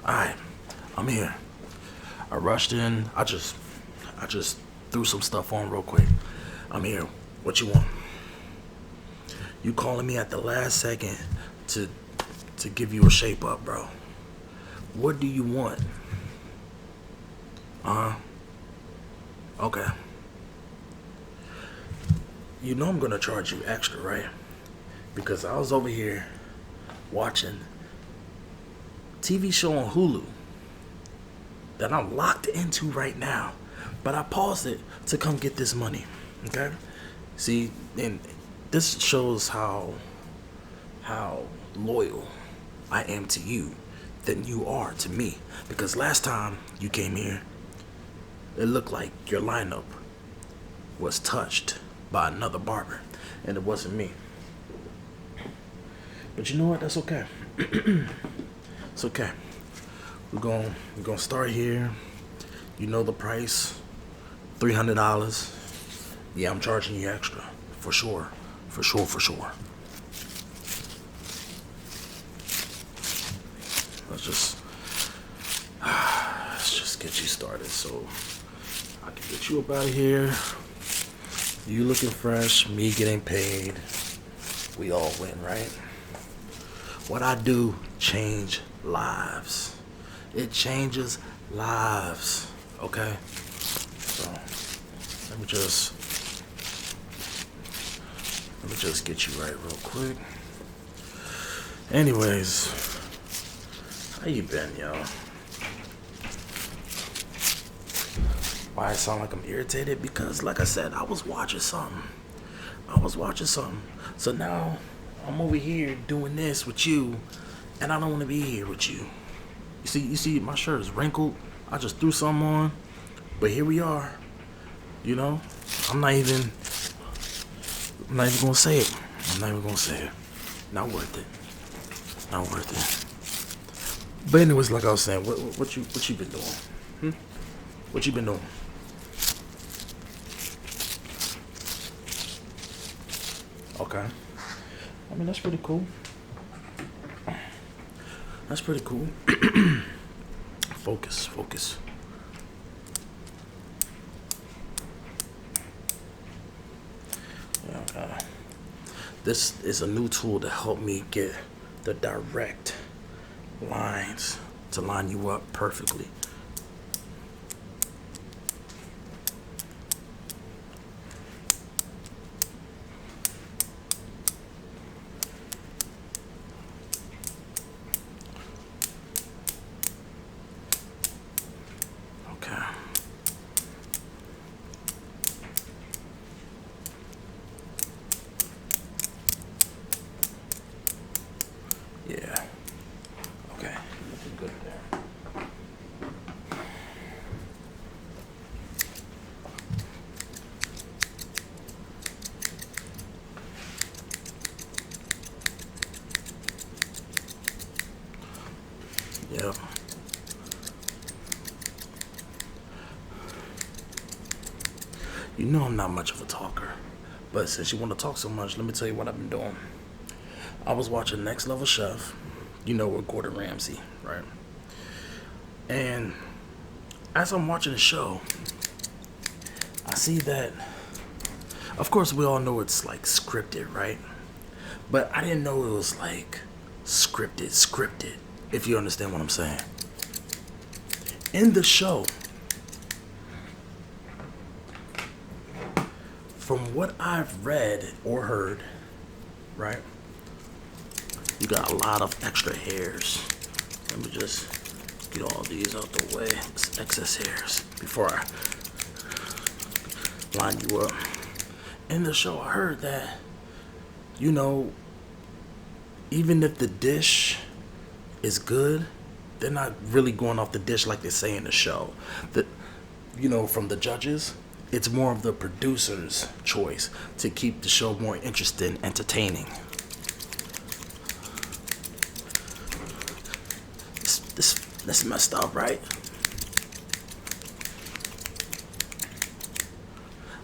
Alright, I'm here. I rushed in. I just threw some stuff on real quick. I'm here. What you want? You calling me at the last second to give you a shape up, bro. What do you want? Uh-huh. Okay. You know I'm gonna charge you extra, right? Because I was over here watching TV show on Hulu that I'm locked into right now. But I paused it to come get this money. Okay? See, and this shows how loyal I am to you than you are to me. Because last time you came here, it looked like your lineup was touched by another barber, and it wasn't me. But you know what? That's okay. It's okay. We're gonna start here. You know the price, $300. Yeah, I'm charging you extra, for sure, for sure, for sure. Let's just get you started, so I can get you up out of here. You looking fresh, me getting paid. We all win, right? What I do change lives. It changes lives. Okay? So let me just get you right real quick. Anyways, how you been, yo? Why I sound like I'm irritated? Because like I said, I was watching something. So now I'm over here doing this with you, and I don't want to be here with you. You see, my shirt is wrinkled. I just threw something on, but here we are. You know, I'm not even gonna say it. Not worth it. But anyways, like I was saying, what you been doing? What you been doing? Okay. I mean, that's pretty cool. Focus. Yeah, this is a new tool to help me get the direct lines to line you up perfectly. Okay. Yeah. Okay. Looking good there. Yeah. You know I'm not much of a talker, but since you want to talk so much, let me tell you what I've been doing. I was watching Next Level Chef, you know, with Gordon Ramsay, right? And as I'm watching the show, I see that, of course, we all know it's like scripted, right? But I didn't know it was like scripted, if you understand what I'm saying. In the show, from what I've read or heard, right? You got a lot of extra hairs. Let me just get all these out the way. It's excess hairs before I line you up. In the show, I heard that, you know, even if the dish is good, they're not really going off the dish like they say in the show. That, you know, from the judges, it's more of the producer's choice to keep the show more interesting, entertaining. This messed up, right?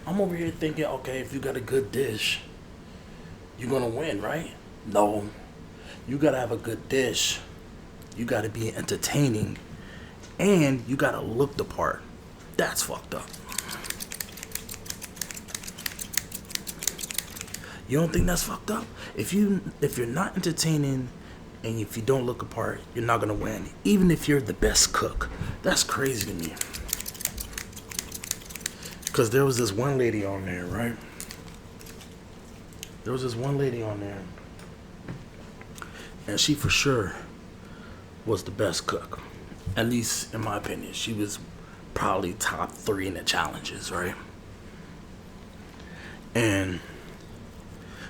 I'm over here thinking, okay, if you got a good dish, you're gonna win, right? No. You gotta have a good dish You got to be entertaining, and you got to look the part. That's fucked up. You don't think that's fucked up? If you're not entertaining and if you don't look the part, you're not gonna win. Even if you're the best cook. That's crazy to me. Cause there was this one lady on there, right? There was this one lady on there, and she for sure was the best cook. At least in my opinion. She was probably top 3 in the challenges, right? And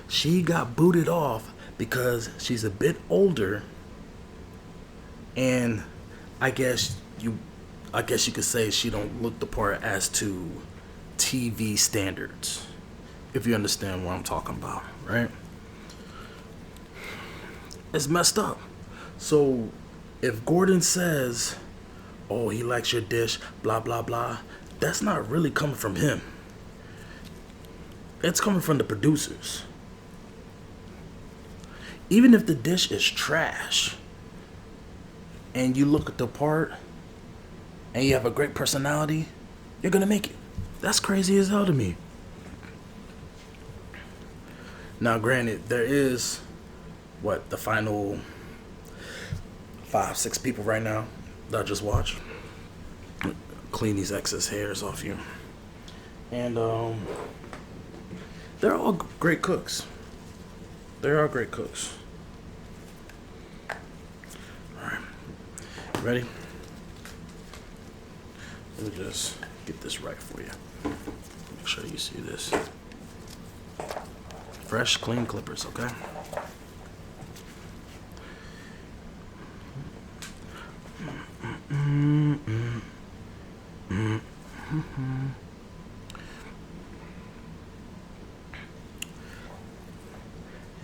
she got booted off because she's a bit older, and I guess you could say she don't look the part as to TV standards, if you understand what I'm talking about, right? It's messed up. So if Gordon says, oh, he likes your dish, blah blah blah, that's not really coming from him. It's coming from the producers. Even if the dish is trash and you look at the part and you have a great personality, you're gonna make it. That's crazy as hell to me. Now granted, there is the final 5-6 people right now that I just watched. Clean these excess hairs off you. And they're all great cooks. They are great cooks. Alright. Ready? Let me just get this right for you. Make sure you see this. Fresh, clean clippers, okay?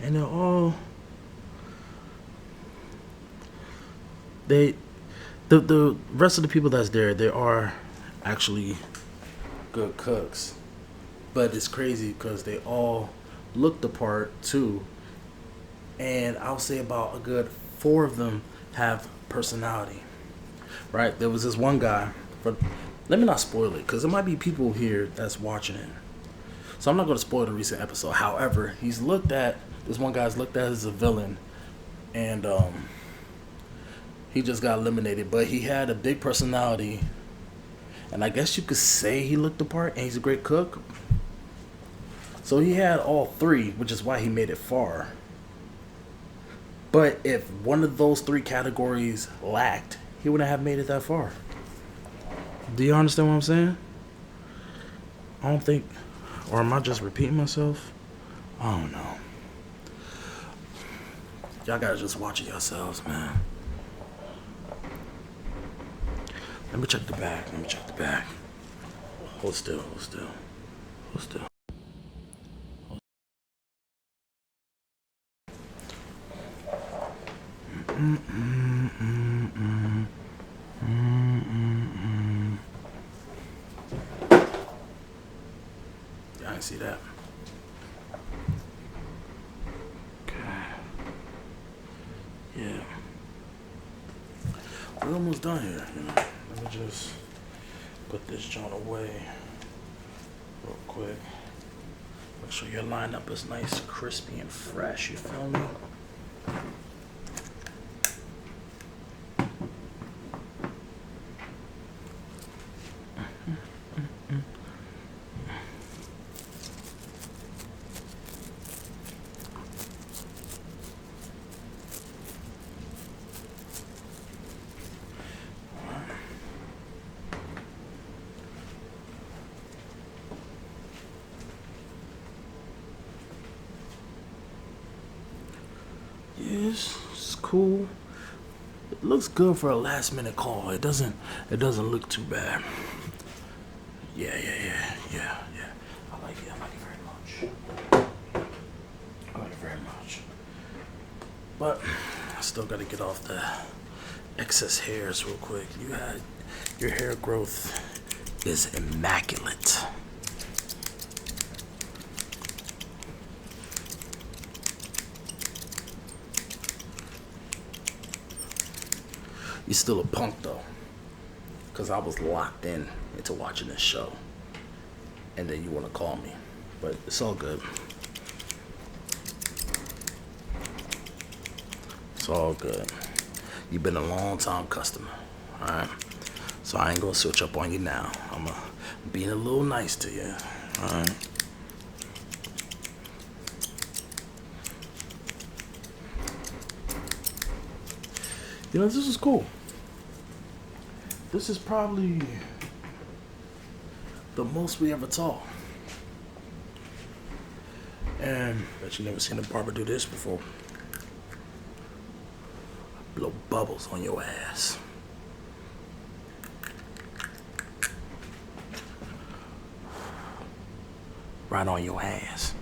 And they're all the rest of the people that's there, they are actually good cooks, but it's crazy because they all look the part too, and I'll say about a good 4 of them have personality, right? There was this one guy, but let me not spoil it because there might be people here that's watching it, so I'm not going to spoil the recent episode. However, this one guy's looked at as a villain, and he just got eliminated, but he had a big personality, and I guess you could say he looked the part, and he's a great cook. So he had all 3, which is why he made it far. But if one of those 3 categories lacked, he wouldn't have made it that far. Do you understand what I'm saying? I don't think, or am I just repeating myself? I don't know. Y'all gotta just watch it yourselves, man. Let me check the back. Hold still. Yeah, I didn't see that. Okay. Yeah. We're almost done here, Let me just put this joint away real quick. Make sure your lineup is nice, crispy, and fresh, you feel me? It's cool. It looks good for a last minute call. It doesn't look too bad. Yeah. I like it very much. But I still gotta get off the excess hairs real quick. Your hair growth is immaculate. You're still a punk though, because I was locked in into watching this show, and then you want to call me, but it's all good. It's all good. You've been a long time customer, all right? So I ain't gonna switch up on you now. I'm being a little nice to you, all right? You know, this is cool. This is probably the most we ever talk. And bet you never seen a barber do this before. Blow bubbles on your ass. Right on your ass.